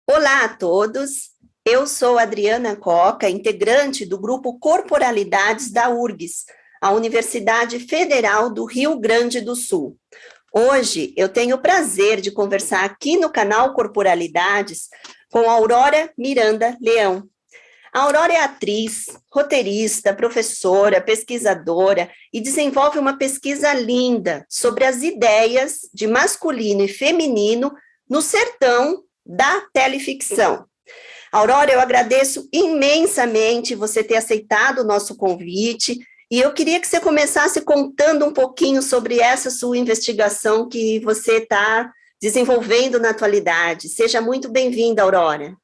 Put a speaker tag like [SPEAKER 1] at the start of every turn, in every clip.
[SPEAKER 1] Olá a todos, eu sou Adriana Coca, integrante do grupo Corporalidades da URGS, a Universidade Federal do Rio Grande do Sul. Hoje eu tenho o prazer de conversar aqui no canal Corporalidades com a Aurora Miranda Leão. A Aurora é atriz, roteirista, professora, pesquisadora e desenvolve uma pesquisa linda sobre as ideias de masculino e feminino no sertão da teleficção. Aurora, eu agradeço imensamente você ter aceitado o nosso convite e eu queria que você começasse contando um pouquinho sobre essa sua investigação que você está desenvolvendo na atualidade. Seja muito bem-vinda, Aurora.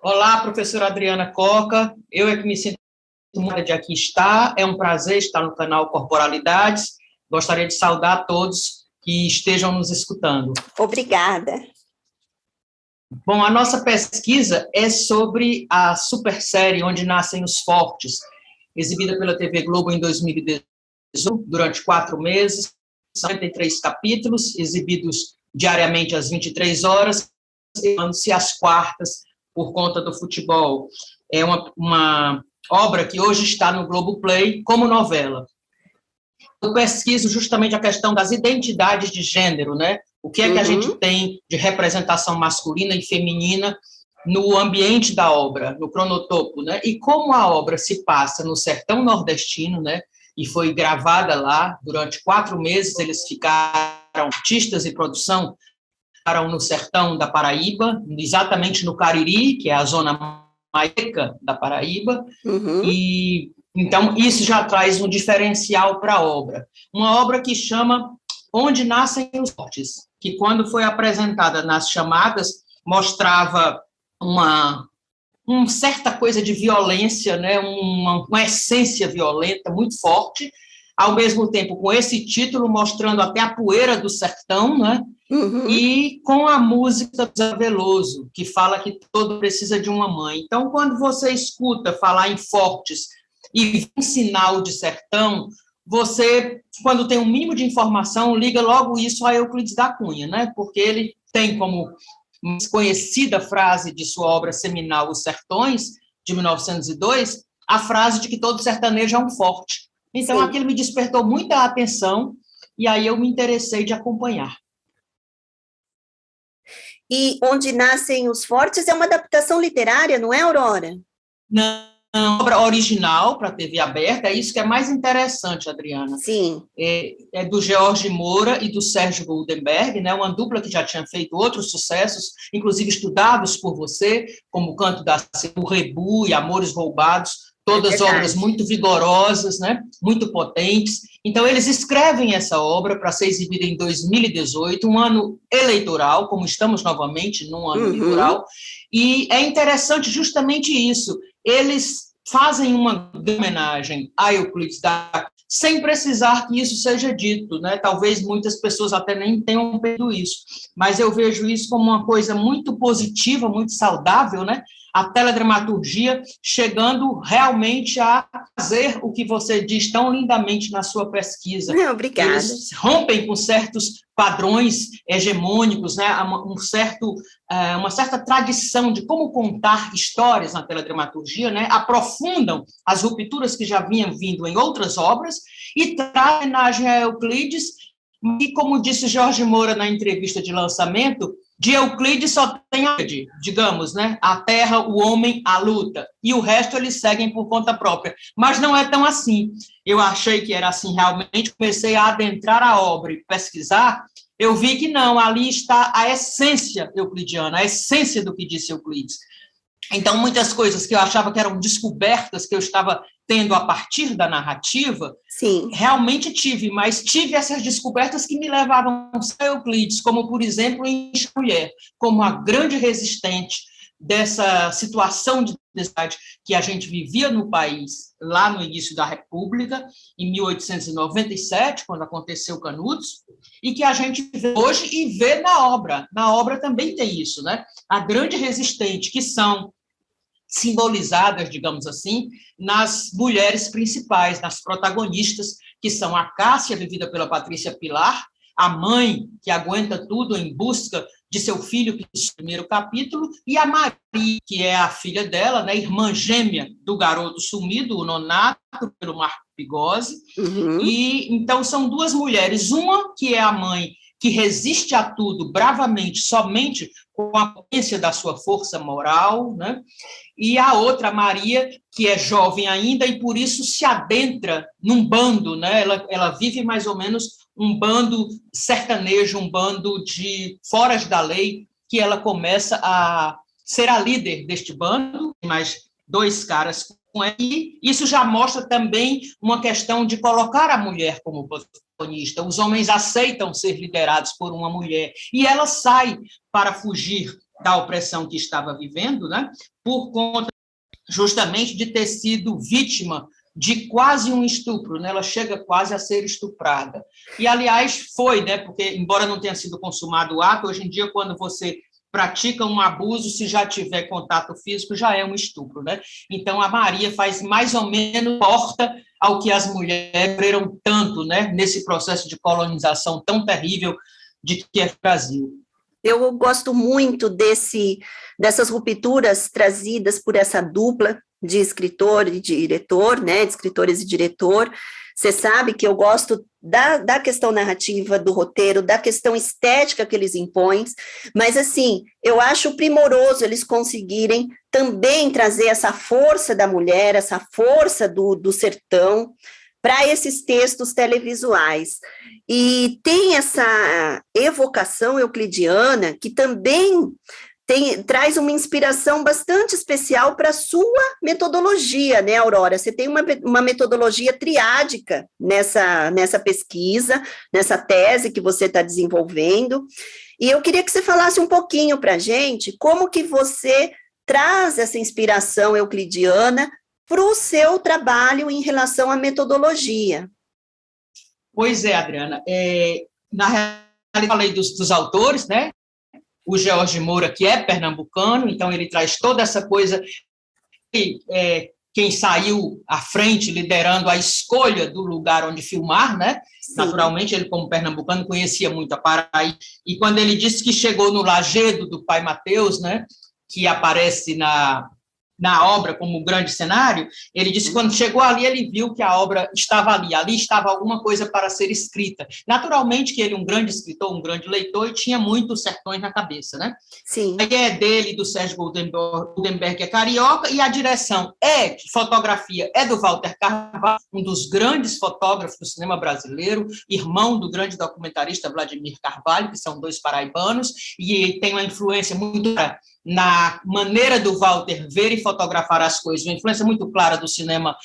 [SPEAKER 2] Olá, professora Adriana Coca. Eu é que me sinto muito de aqui estar. É um prazer estar no canal Corporalidades. Gostaria de saudar a todos que estejam nos escutando.
[SPEAKER 1] Obrigada.
[SPEAKER 2] Bom, a nossa pesquisa é sobre a supersérie Onde Nascem os Fortes, exibida pela TV Globo em 2018, durante 4 meses, 53 capítulos, exibidos diariamente às 23 horas, e às quartas, por conta do futebol. É uma obra que hoje está no Globoplay como novela. Eu pesquiso justamente a questão das identidades de gênero, né? O que é que a gente tem de representação masculina e feminina no ambiente da obra, no cronotopo, né? E como a obra se passa no sertão nordestino, né? E foi gravada lá durante 4 meses, eles ficaram, artistas e produção, ficaram no sertão da Paraíba, exatamente no Cariri, que é a zona mais seca da Paraíba, e então isso já traz um diferencial para a obra. Uma obra que chama Onde Nascem os Fortes, que quando foi apresentada nas chamadas, mostrava uma certa coisa de violência, né? Uma essência violenta muito forte, ao mesmo tempo com esse título mostrando até a poeira do sertão, né? E com a música do Zé Veloso, que fala que todo precisa de uma mãe. Então, quando você escuta falar em Fortes e um sinal de sertão, você, quando tem um mínimo de informação, liga logo isso a Euclides da Cunha, né? Porque ele tem como mais conhecida frase de sua obra seminal Os Sertões, de 1902, a frase de que todo sertanejo é um forte. Então, aquilo me despertou muita atenção e aí eu me interessei de acompanhar.
[SPEAKER 1] E Onde Nascem os Fortes é uma adaptação literária, não é, Aurora?
[SPEAKER 2] Não, obra original para a TV aberta, é isso que é mais interessante, Adriana.
[SPEAKER 1] Sim.
[SPEAKER 2] É do George Moura e do Sérgio Goldenberg, né, uma dupla que já tinha feito outros sucessos, inclusive estudados por você, como O Canto da Serra, O Rebu e Amores Roubados, todas obras muito vigorosas, né, muito potentes. Então, eles escrevem essa obra para ser exibida em 2018, um ano eleitoral, como estamos novamente num ano eleitoral, e é interessante justamente isso. Eles fazem uma homenagem a Euclides da Cunha, sem precisar que isso seja dito, né? Talvez muitas pessoas até nem tenham pedido isso, mas eu vejo isso como uma coisa muito positiva, muito saudável, né? A teledramaturgia chegando realmente a fazer o que você diz tão lindamente na sua pesquisa.
[SPEAKER 1] Obrigada.
[SPEAKER 2] Eles rompem com certos padrões hegemônicos, né? Uma certa tradição de como contar histórias na teledramaturgia, né? Aprofundam as rupturas que já vinham vindo em outras obras e trazem homenagem a Euclides, e, como disse Jorge Moura na entrevista de lançamento, de Euclides só tem a digamos, né? A terra, o homem, a luta, e o resto eles seguem por conta própria. Mas não é tão assim. Eu achei que era assim realmente, comecei a adentrar a obra e pesquisar, eu vi que não, ali está a essência euclidiana, a essência do que disse Euclides. Então, muitas coisas que eu achava que eram descobertas, que eu estava tendo a partir da narrativa, realmente tive, mas tive essas descobertas que me levavam a Euclides, como, por exemplo, em Mulher, como a grande resistente dessa situação de desigualdade que a gente vivia no país lá no início da República, em 1897, quando aconteceu Canudos, e que a gente vê hoje e vê na obra. Na obra também tem isso, né? A grande resistente, que são simbolizadas, digamos assim, nas mulheres principais, nas protagonistas, que são a Cássia, vivida pela Patrícia Pilar, a mãe que aguenta tudo em busca de seu filho, que é o primeiro capítulo, e a Maria, que é a filha dela, né, irmã gêmea do garoto sumido, o Nonato, pelo Marco Pigossi. E então são duas mulheres, uma que é a mãe que resiste a tudo bravamente, somente com a potência da sua força moral, né? E a outra, Maria, que é jovem ainda e por isso se adentra num bando, né? Ela vive mais ou menos um bando sertanejo, um bando de foras da lei, que ela começa a ser a líder deste bando, mais dois caras com ela, e isso já mostra também uma questão de colocar a mulher como protagonista. Os homens aceitam ser liderados por uma mulher, e ela sai para fugir da opressão que estava vivendo, né, por conta justamente de ter sido vítima de quase um estupro, né? Ela chega quase a ser estuprada. E, aliás, foi, né? Porque, embora não tenha sido consumado o ato, hoje em dia, quando você pratica um abuso, se já tiver contato físico, já é um estupro, né? Então, a Maria faz mais ou menos porta ao que as mulheres sofreram tanto, né? Nesse processo de colonização tão terrível de que é o Brasil.
[SPEAKER 1] Eu gosto muito dessas rupturas trazidas por essa dupla de escritor e diretor, né, de escritores e diretor. Você sabe que eu gosto da questão narrativa, do roteiro, da questão estética que eles impõem, mas, assim, eu acho primoroso eles conseguirem também trazer essa força da mulher, essa força do sertão, para esses textos televisuais. E tem essa evocação euclidiana que também traz uma inspiração bastante especial para a sua metodologia, né, Aurora? Você tem uma metodologia triádica nessa pesquisa, nessa tese que você está desenvolvendo, e eu queria que você falasse um pouquinho para a gente como que você traz essa inspiração euclidiana para o seu trabalho em relação à metodologia.
[SPEAKER 2] Pois é, Adriana. Na realidade, eu falei dos autores, né? O George Moura, que é pernambucano, então ele traz toda essa coisa. Quem saiu à frente, liderando a escolha do lugar onde filmar, né? Sim. Naturalmente, ele, como pernambucano, conhecia muito a Paraíba. E quando ele disse que chegou no Lajedo do Pai Mateus, né? Que aparece na obra como grande cenário, ele disse que quando chegou ali, ele viu que a obra estava ali estava alguma coisa para ser escrita. Naturalmente que ele é um grande escritor, um grande leitor, e tinha muitos sertões na cabeça, né?
[SPEAKER 1] Sim.
[SPEAKER 2] A ideia é dele, do Sérgio Goldenberg, que é carioca, e a direção fotografia é do Walter Carvalho, um dos grandes fotógrafos do cinema brasileiro, irmão do grande documentarista Vladimir Carvalho, que são dois paraibanos, e tem uma influência muito na maneira do Walter ver e fotografar as coisas, uma influência muito clara do cinema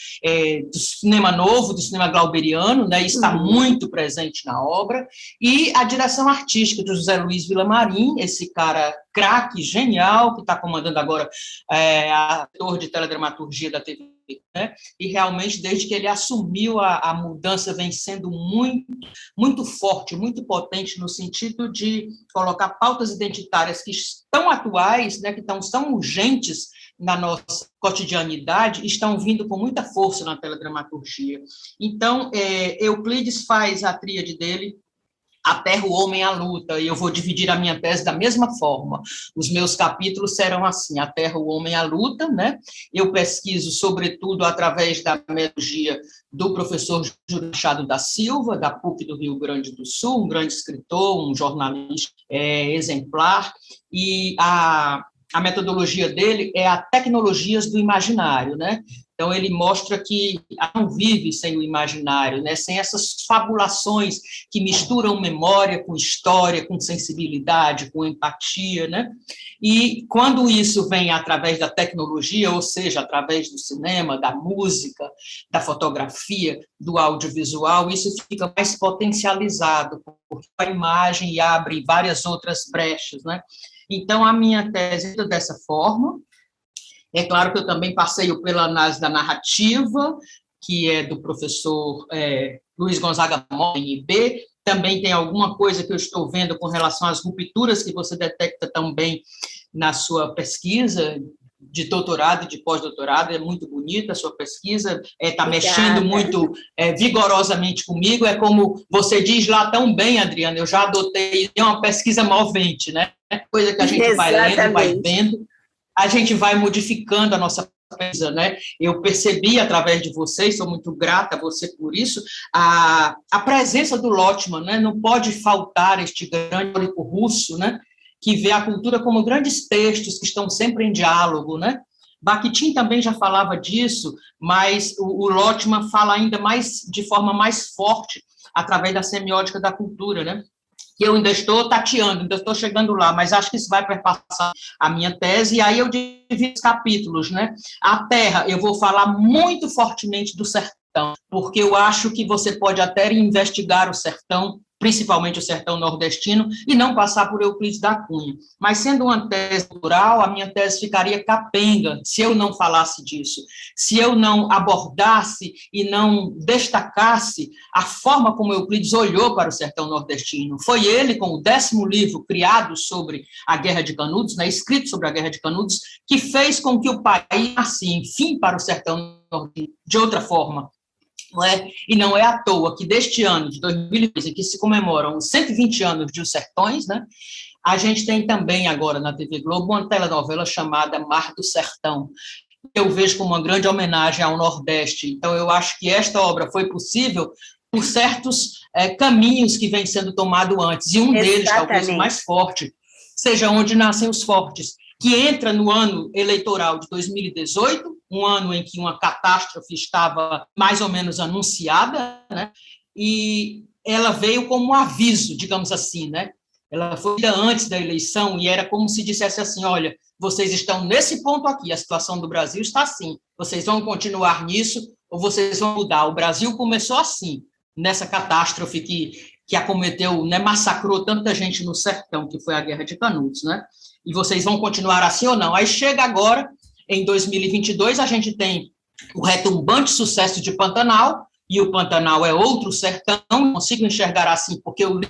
[SPEAKER 2] novo, do cinema glauberiano, né, está muito presente na obra, e a direção artística do José Luiz Villamarim, esse cara craque, genial, que está comandando agora ator de teledramaturgia da TV, né? E realmente, desde que ele assumiu, a mudança vem sendo muito, muito forte, muito potente, no sentido de colocar pautas identitárias que estão atuais, né, que são urgentes na nossa cotidianidade, estão vindo com muita força na teledramaturgia. Então, Euclides faz a tríade dele, a Terra, o Homem, a Luta, e eu vou dividir a minha tese da mesma forma. Os meus capítulos serão assim: a Terra, o Homem, a Luta, né? Eu pesquiso, sobretudo, através da metodologia do professor Júlio Machado da Silva, da PUC do Rio Grande do Sul, um grande escritor, um jornalista exemplar, e a metodologia dele é a Tecnologias do Imaginário, né? Então, ele mostra que não vive sem o imaginário, né? Sem essas fabulações que misturam memória com história, com sensibilidade, com empatia, né? E quando isso vem através da tecnologia, ou seja, através do cinema, da música, da fotografia, do audiovisual, isso fica mais potencializado, porque a imagem abre várias outras brechas, né? Então, a minha tese é dessa forma. É claro que eu também passeio pela análise da narrativa, que é do professor Luiz Gonzaga Mota, em IB. Também tem alguma coisa que eu estou vendo com relação às rupturas que você detecta também na sua pesquisa, de doutorado e de pós-doutorado, é muito bonita a sua pesquisa, está mexendo muito vigorosamente comigo, é como você diz lá tão bem, Adriana, eu já adotei, é uma pesquisa movente, né? Coisa que a gente vai lendo, vai vendo, a gente vai modificando a nossa pesquisa, né? Eu percebi através de vocês, sou muito grata a você por isso, a presença do Lotman, né? Não pode faltar este grande teórico russo, né? Que vê a cultura como grandes textos que estão sempre em diálogo, né? Bakhtin também já falava disso, mas o Lotman fala ainda mais, de forma mais forte, através da semiótica da cultura, né? Que eu ainda estou tateando, ainda estou chegando lá, mas acho que isso vai perpassar a minha tese, e aí eu divido os capítulos, né? A terra, eu vou falar muito fortemente do sertão, porque eu acho que você pode até investigar o sertão, principalmente o sertão nordestino, e não passar por Euclides da Cunha. Mas, sendo uma tese cultural, a minha tese ficaria capenga se eu não falasse disso, se eu não abordasse e não destacasse a forma como Euclides olhou para o sertão nordestino. Foi ele, com o 10º livro criado sobre a Guerra de Canudos, né, escrito sobre a Guerra de Canudos, que fez com que o país, assim, enfim, para o sertão nordestino, de outra forma. Não é? E não é à toa que deste ano, de 2015, em que se comemoram os 120 anos de Os Sertões, né, a gente tem também agora na TV Globo uma telenovela chamada Mar do Sertão, que eu vejo como uma grande homenagem ao Nordeste. Então, eu acho que esta obra foi possível por certos caminhos que vêm sendo tomados antes, e um deles, talvez o mais forte, seja Onde Nascem os Fortes, que entra no ano eleitoral de 2018, um ano em que uma catástrofe estava mais ou menos anunciada, né? E ela veio como um aviso, digamos assim, né? Ela foi antes da eleição e era como se dissesse assim, olha, vocês estão nesse ponto aqui, a situação do Brasil está assim, vocês vão continuar nisso ou vocês vão mudar. O Brasil começou assim, nessa catástrofe que acometeu, né, massacrou tanta gente no sertão, que foi a Guerra de Canudos, né? E vocês vão continuar assim ou não? Aí chega agora, em 2022, a gente tem o retumbante sucesso de Pantanal, e o Pantanal é outro sertão, não consigo enxergar assim, porque eu li,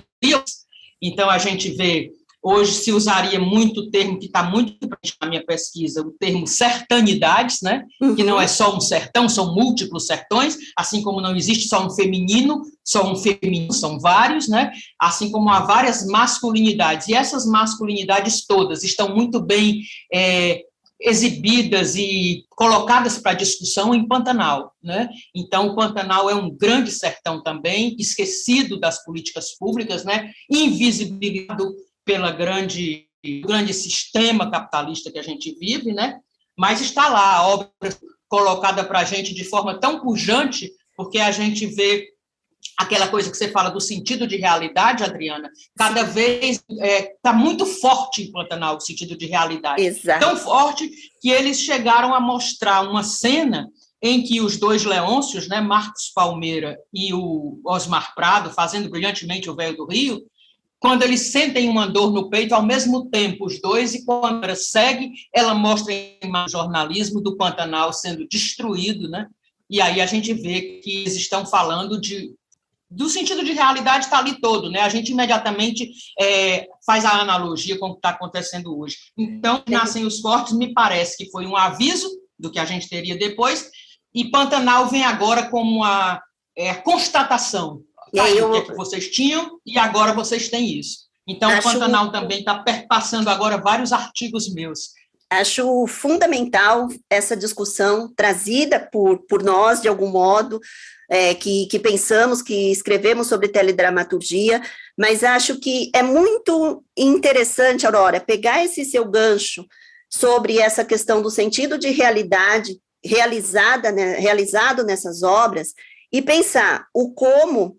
[SPEAKER 2] então a gente vê, hoje se usaria muito o termo que está muito presente na minha pesquisa, o termo sertanidades, né? Que não é só um sertão, são múltiplos sertões, assim como não existe só um feminino, são vários, né? Assim como há várias masculinidades, e essas masculinidades todas estão muito bem exibidas e colocadas para discussão em Pantanal, né? Então, o Pantanal é um grande sertão também, esquecido das políticas públicas, né? Invisibilizado pela grande sistema capitalista que a gente vive, né? Mas está lá a obra colocada para a gente de forma tão pujante, porque a gente vê aquela coisa que você fala do sentido de realidade, Adriana, cada vez está muito forte em Pantanal o sentido de realidade.
[SPEAKER 1] Exato.
[SPEAKER 2] Tão forte que eles chegaram a mostrar uma cena em que os dois Leôncios, né, Marcos Palmeira e o Osmar Prado, fazendo brilhantemente o Véio do Rio, quando eles sentem uma dor no peito, ao mesmo tempo os dois, e quando a câmera segue, ela mostra o jornalismo do Pantanal sendo destruído, né? E aí a gente vê que eles estão falando do sentido de realidade está ali todo, né? A gente imediatamente faz a analogia com o que está acontecendo hoje. Então, Nascem os Fortes, me parece que foi um aviso do que a gente teria depois, e Pantanal vem agora como a constatação. E aí, o que vocês tinham, e agora vocês têm isso. Então, o Pantanal também está perpassando agora vários artigos meus.
[SPEAKER 1] Acho fundamental essa discussão trazida por nós, de algum modo, que pensamos, que escrevemos sobre teledramaturgia, mas acho que é muito interessante, Aurora, pegar esse seu gancho sobre essa questão do sentido de realidade realizado nessas obras e pensar o como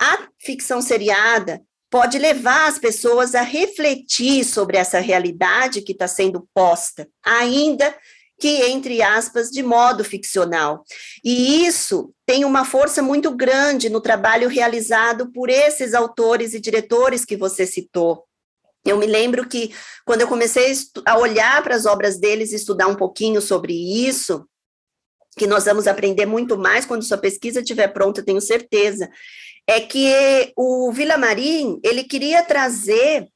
[SPEAKER 1] a ficção seriada pode levar as pessoas a refletir sobre essa realidade que está sendo posta, ainda que, entre aspas, de modo ficcional. E isso tem uma força muito grande no trabalho realizado por esses autores e diretores que você citou. Eu me lembro que, quando eu comecei a olhar para as obras deles e estudar um pouquinho sobre isso, que nós vamos aprender muito mais quando sua pesquisa estiver pronta, tenho certeza, é que o Villamarín, ele queria trazer,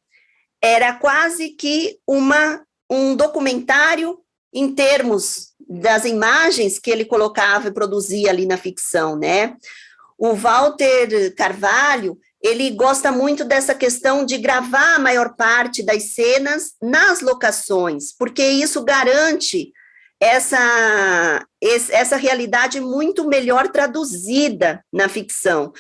[SPEAKER 1] era quase que uma um documentário em termos das imagens que ele colocava e produzia ali na ficção, né? O Walter Carvalho, ele gosta muito dessa questão de gravar a maior parte das cenas nas locações, porque isso garante essa realidade muito melhor traduzida na ficção.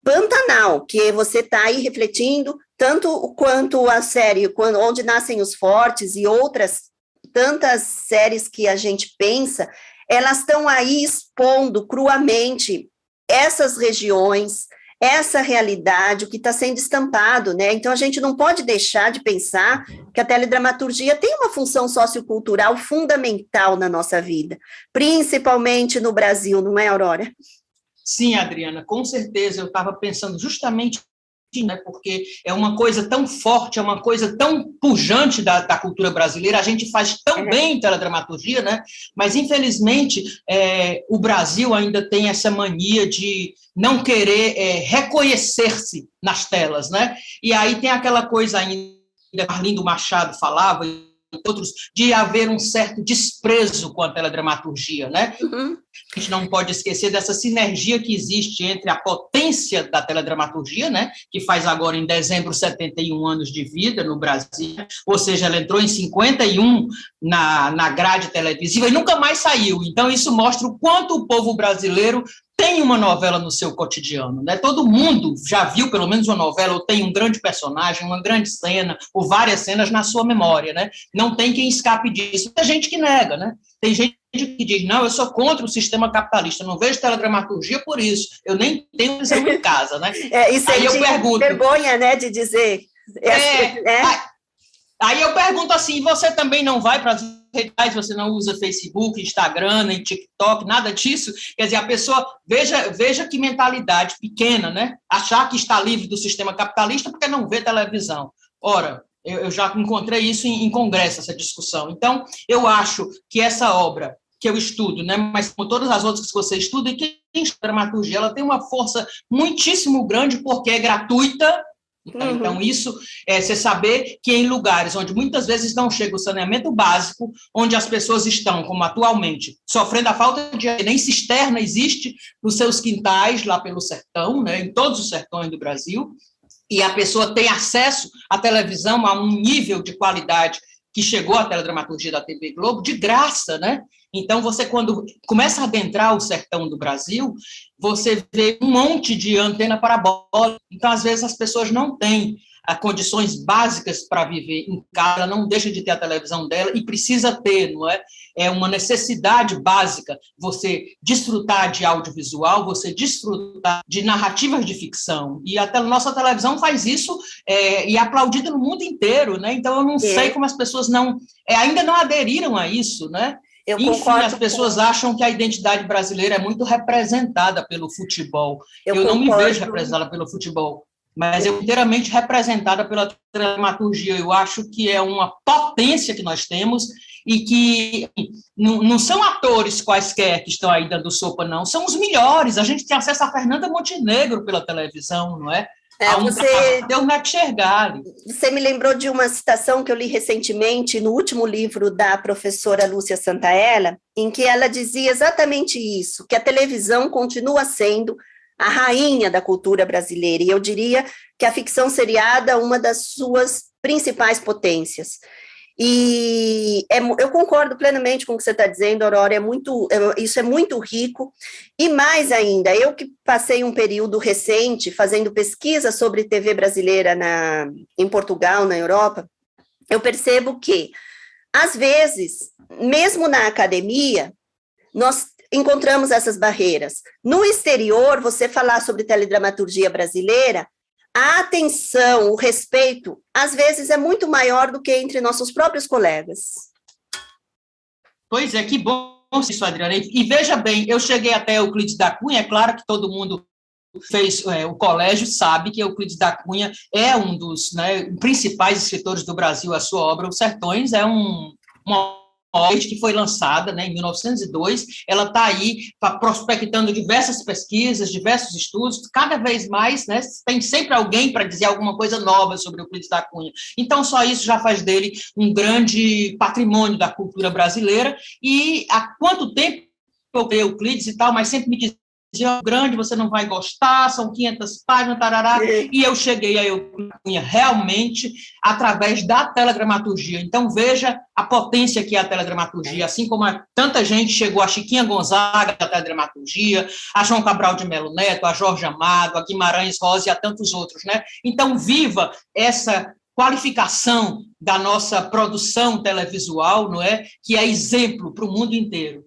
[SPEAKER 1] Pantanal, que você está aí refletindo, tanto quanto a série Onde Nascem os Fortes e outras tantas séries que a gente pensa, elas estão aí expondo cruamente essas regiões, essa realidade, o que está sendo estampado, né? Então, a gente não pode deixar de pensar que a teledramaturgia tem uma função sociocultural fundamental na nossa vida, principalmente no Brasil, não é, Aurora?
[SPEAKER 2] Sim, Adriana, com certeza. Eu estava pensando justamente, né, porque é uma coisa tão forte, é uma coisa tão pujante da cultura brasileira, a gente faz tão bem teledramaturgia, né, mas, infelizmente, o Brasil ainda tem essa mania de não querer reconhecer-se nas telas, né, e aí tem aquela coisa ainda, Arlindo Machado falava, e outros, de haver um certo desprezo com a teledramaturgia, né? Uhum. A gente não pode esquecer dessa sinergia que existe entre a potência da teledramaturgia, né, que faz agora em dezembro 71 anos de vida no Brasil, ou seja, ela entrou em 51 na grade televisiva e nunca mais saiu. Então, isso mostra o quanto o povo brasileiro tem uma novela no seu cotidiano, né? Todo mundo já viu pelo menos uma novela, ou tem um grande personagem, uma grande cena, ou várias cenas na sua memória, né? Não tem quem escape disso. Tem gente que nega, né? Tem gente que diz, não, eu sou contra o sistema capitalista, não vejo teledramaturgia por isso, eu nem tenho visão em casa, né?
[SPEAKER 1] Isso aí eu pergunto, vergonha, né, de dizer.
[SPEAKER 2] Aí eu pergunto assim, você também não vai para as redes sociais, você não usa Facebook, Instagram, nem TikTok, nada disso? Quer dizer, a pessoa, veja que mentalidade pequena, né? Achar que está livre do sistema capitalista porque não vê televisão. Ora, eu já encontrei isso em congresso, essa discussão. Então, eu acho que essa obra que eu estudo, né, mas como todas as outras que você estuda, e que a dramaturgia, ela tem uma força muitíssimo grande porque é gratuita. Então, isso é você saber que em lugares onde muitas vezes não chega o saneamento básico, onde as pessoas estão, como atualmente, sofrendo a falta de nem cisterna existe nos seus quintais, lá pelo sertão, né, em todos os sertões do Brasil, e a pessoa tem acesso à televisão a um nível de qualidade que chegou à teledramaturgia da TV Globo de graça, né? Então, você, quando começa a adentrar o sertão do Brasil, você vê um monte de antena parabólica. Então, às vezes, as pessoas não têm condições básicas para viver em casa, ela não deixa de ter a televisão dela e precisa ter, não é? É uma necessidade básica você desfrutar de audiovisual, você desfrutar de narrativas de ficção. E a nossa televisão faz isso e é aplaudida no mundo inteiro, né? Então, eu não sei como as pessoas ainda não aderiram a isso, né? Enfim, as pessoas acham que a identidade brasileira é muito representada pelo futebol. Eu não me vejo representada pelo futebol, mas eu inteiramente representada pela dramaturgia. Eu acho que é uma potência que nós temos e que não são atores quaisquer que estão aí dando sopa, não. São os melhores. A gente tem acesso a Fernanda Montenegro pela televisão, não é?
[SPEAKER 1] Você me lembrou de uma citação que eu li recentemente no último livro da professora Lúcia Santaella, em que ela dizia exatamente isso, que a televisão continua sendo a rainha da cultura brasileira, e eu diria que a ficção seriada é uma das suas principais potências. E eu concordo plenamente com o que você está dizendo, Aurora, isso é muito rico, e mais ainda, eu que passei um período recente fazendo pesquisa sobre TV brasileira em Portugal, na Europa, eu percebo que, às vezes, mesmo na academia, nós encontramos essas barreiras. No exterior, você falar sobre teledramaturgia brasileira, a atenção, o respeito, às vezes é muito maior do que entre nossos próprios colegas.
[SPEAKER 2] Pois é, que bom isso, Adriana. E veja bem, eu cheguei até Euclides da Cunha, é claro que todo mundo fez o colégio sabe que Euclides da Cunha é um dos principais escritores do Brasil, a sua obra Os Sertões é uma que foi lançada, né, em 1902, ela está aí prospectando diversas pesquisas, diversos estudos, cada vez mais, né, tem sempre alguém para dizer alguma coisa nova sobre Euclides da Cunha. Então, só isso já faz dele um grande patrimônio da cultura brasileira, e há quanto tempo eu leio Euclides e tal, mas sempre me dizia, grande, você não vai gostar, são 500 páginas, tarará, e eu cheguei a Euclides realmente através da telegramaturgia. Então, veja a potência que é a telegramaturgia, assim como tanta gente chegou a Chiquinha Gonzaga da telegramaturgia, a João Cabral de Melo Neto, a Jorge Amado, a Guimarães Rosa e a tantos outros, né? Então, viva essa qualificação da nossa produção televisual, não é? Que é exemplo para o mundo inteiro.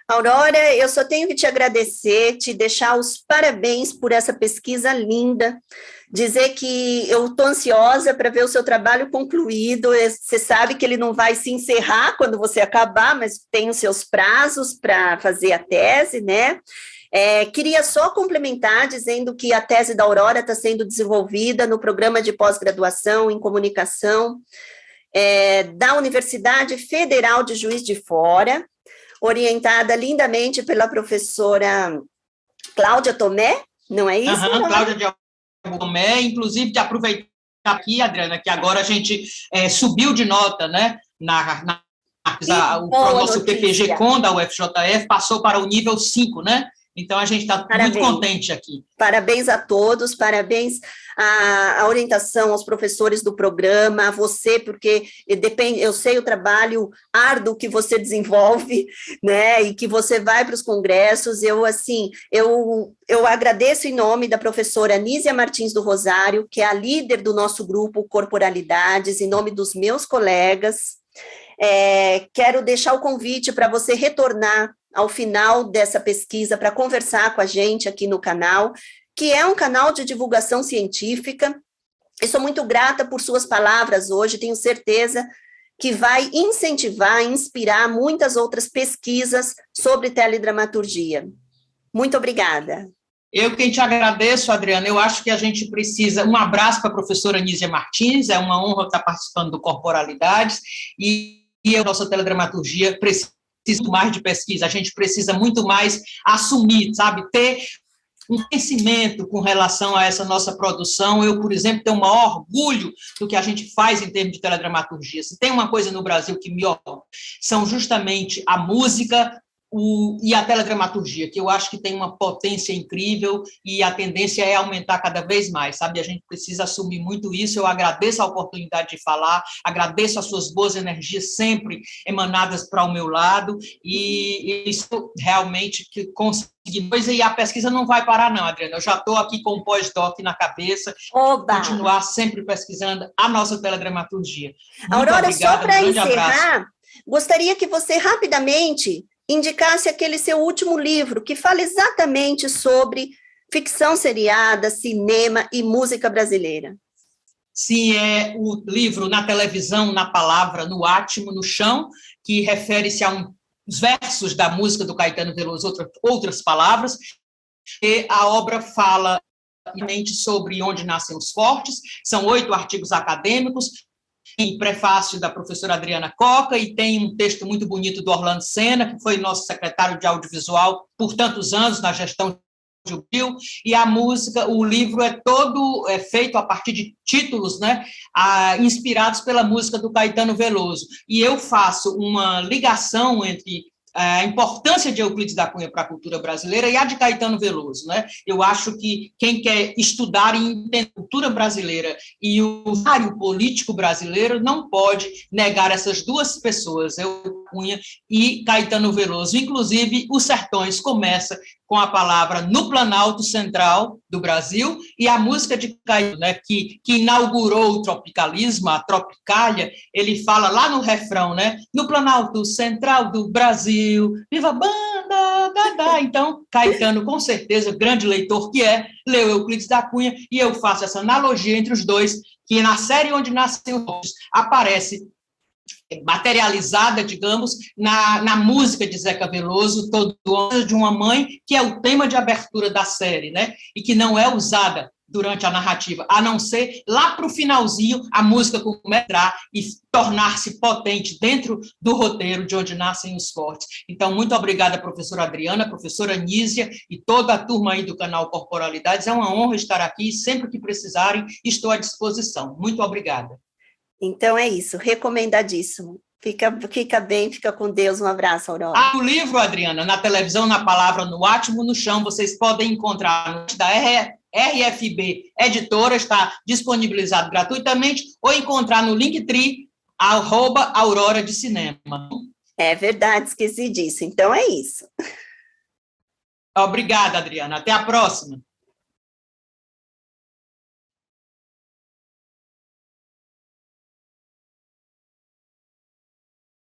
[SPEAKER 1] Aurora, eu só tenho que te agradecer, te deixar os parabéns por essa pesquisa linda, dizer que eu estou ansiosa para ver o seu trabalho concluído. Você sabe que ele não vai se encerrar quando você acabar, mas tem os seus prazos para fazer a tese, né? Queria só complementar dizendo que a tese da Aurora está sendo desenvolvida no programa de pós-graduação em comunicação da Universidade Federal de Juiz de Fora, orientada lindamente pela professora Cláudia Tomé, não é isso?
[SPEAKER 2] Cláudia Tomé, inclusive, de aproveitar aqui, Adriana, que agora a gente subiu de nota, né, o nosso PPG-Com da UFJF passou para o nível 5, né? Então, a gente está muito contente aqui.
[SPEAKER 1] Parabéns a todos, parabéns à orientação, aos professores do programa, a você, porque eu sei o trabalho árduo que você desenvolve, né, e que você vai para os congressos. Eu agradeço em nome da professora Nízia Martins do Rosário, que é a líder do nosso grupo Corporalidades, em nome dos meus colegas. Quero deixar o convite para você retornar ao final dessa pesquisa para conversar com a gente aqui no canal, que é um canal de divulgação científica. Eu sou muito grata por suas palavras hoje, tenho certeza que vai incentivar, inspirar muitas outras pesquisas sobre teledramaturgia. Muito obrigada.
[SPEAKER 2] Eu quem te agradeço, Adriana. Eu acho que a gente precisa... Um abraço para a professora Nízia Martins, é uma honra estar participando do Corporalidades, e a nossa teledramaturgia precisa mais de pesquisa, a gente precisa muito mais assumir, sabe, ter um conhecimento com relação a essa nossa produção. Eu, por exemplo, tenho o maior orgulho do que a gente faz em termos de teledramaturgia. Se tem uma coisa no Brasil que me orgulha, são justamente a música e a teledramaturgia, que eu acho que tem uma potência incrível e a tendência é aumentar cada vez mais, sabe? A gente precisa assumir muito isso. Eu agradeço a oportunidade de falar, agradeço as suas boas energias sempre emanadas para o meu lado, e isso realmente que consegui. E a pesquisa não vai parar não, Adriana. Eu já estou aqui com o pós-doc na cabeça.
[SPEAKER 1] Oba!
[SPEAKER 2] Continuar sempre pesquisando a nossa teledramaturgia. Muito
[SPEAKER 1] Aurora,
[SPEAKER 2] obrigada,
[SPEAKER 1] só para encerrar,
[SPEAKER 2] abraço.
[SPEAKER 1] Gostaria que você rapidamente indicasse aquele seu último livro, que fala exatamente sobre ficção seriada, cinema e música brasileira.
[SPEAKER 2] Sim, é o livro Na Televisão, na Palavra, no Átimo, no Chão, que refere-se a uns versos da música do Caetano Veloso, outras palavras, e a obra fala sobre onde nascem os fortes, são 8 artigos acadêmicos, tem prefácio da professora Adriana Coca e tem um texto muito bonito do Orlando Senna, que foi nosso secretário de audiovisual por tantos anos na gestão de Rio, e a música, o livro é todo feito a partir de títulos, né, inspirados pela música do Caetano Veloso, e eu faço uma ligação entre a importância de Euclides da Cunha para a cultura brasileira e a de Caetano Veloso, né? Eu acho que quem quer estudar e entender a cultura brasileira e o cenário político brasileiro não pode negar essas duas pessoas, Euclides da Cunha e Caetano Veloso. Inclusive, Os Sertões começa com a palavra no Planalto Central do Brasil, e a música de Caetano, né, que inaugurou o tropicalismo, a Tropicália, ele fala lá no refrão, né, no Planalto Central do Brasil, viva a banda, da. Então, Caetano, com certeza, grande leitor que leu Euclides da Cunha, e eu faço essa analogia entre os dois, que na série Onde Nascem os Fortes aparece materializada, digamos, na música de Zeca Veloso, Todo Ano de uma Mãe, que é o tema de abertura da série, né? E que não é usada durante a narrativa, a não ser lá para o finalzinho a música começar a entrar e tornar-se potente dentro do roteiro de Onde Nascem os Fortes. Então, muito obrigada, professora Adriana, professora Nísia e toda a turma aí do canal Corporalidades. É uma honra estar aqui, sempre que precisarem, estou à disposição. Muito obrigada.
[SPEAKER 1] Então é isso, recomendadíssimo. Fica bem, fica com Deus. Um abraço, Aurora.
[SPEAKER 2] O livro, Adriana, na televisão, na palavra, no átomo, no chão, vocês podem encontrar no da RFB Editora, está disponibilizado gratuitamente, ou encontrar no Linktree, @Aurora de Cinema.
[SPEAKER 1] É verdade, esqueci disso. Então é isso.
[SPEAKER 2] Obrigada, Adriana. Até a próxima.